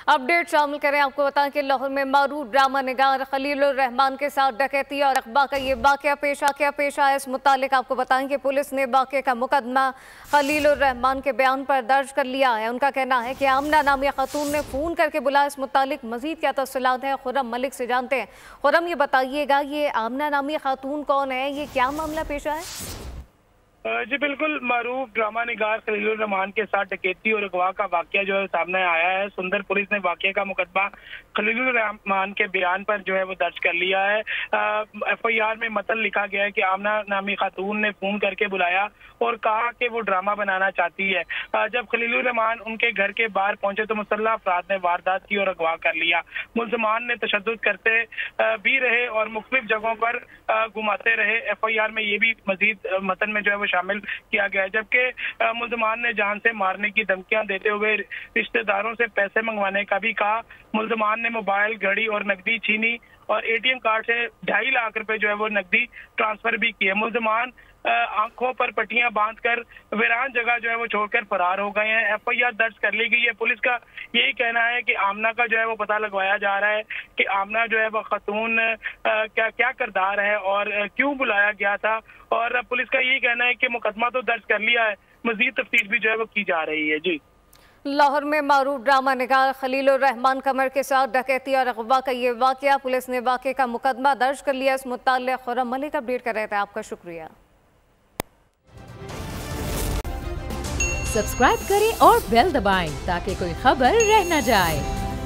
Update शामिल करें। आपको बताएं कि लाहौर में मरूफ ड्रामा निगार खलीलुर रहमान के साथ डकैती और अगवा का ये वाकया पेश आया। इस मुतालिक आपको बताएं कि पुलिस ने वाकये का मुकदमा खलीलुर रहमान के बयान पर दर्ज कर लिया है। उनका कहना है कि आमना नामी खातून ने फ़ोन करके बुलाया। इस मुतालिक मजीद क्या तफसीलात हैं खुर्रम मलिक से जानते हैं। खुर्रम, ये बताइएगा, ये आमना नामी खातून कौन है, ये क्या मामला पेश आया? जी बिल्कुल, मरूफ ड्रामा निगार खलीलुर रहमान के साथ डकैती और अगवा का वाकया जो है सामने आया है। सुंदर पुलिस ने वाकये का मुकदमा खलीलुर रहमान के बयान पर जो है वो दर्ज कर लिया है। FIR में मतन लिखा गया है कि आमना नामी खातून ने फोन करके बुलाया और कहा कि वो ड्रामा बनाना चाहती है। जब खलीलुर रहमान उनके घर के बाहर पहुंचे तो मुसल्लह अफराद ने वारदात की और अगवा कर लिया। मुलजमान ने तशद्दुद करते भी रहे और मुख्तलिफ जगहों पर घुमाते रहे। FIR में ये भी मजीद मतन में जो है वो शामिल किया गया है। जबकि मुलजमान ने जान से मारने की धमकियां देते हुए रिश्तेदारों से पैसे मंगवाने का भी कहा। मुलजमान ने मोबाइल, घड़ी और नकदी छीनी और ATM कार्ड से 2.5 लाख रुपए जो है वो नकदी ट्रांसफर भी किए। मुलजमान आंखों पर पट्टियां बांधकर वीरान जगह जो है वो छोड़कर फरार हो गए हैं। FIR दर्ज कर ली गई है। पुलिस का यही कहना है कि आमना का जो है वो पता लगवाया जा रहा है कि आमना जो है वो खातून क्या क्या किरदार है और क्यों बुलाया गया था। और पुलिस का यही कहना है कि मुकदमा तो दर्ज कर लिया है, मजीद तफ्तीश भी जो है वो की जा रही है। जी, लाहौर में मरूफ ड्रामा निगार खलीलुर रहमान कमर के साथ डकैती और अगवा का ये वाकया, पुलिस ने वाकये का मुकदमा दर्ज कर लिया। इस मुताल्लिक़ खुर्रम मलिक अपडेट कर रहे थे। आपका शुक्रिया। सब्सक्राइब करें और बेल दबाएं ताकि कोई खबर रह न जाए।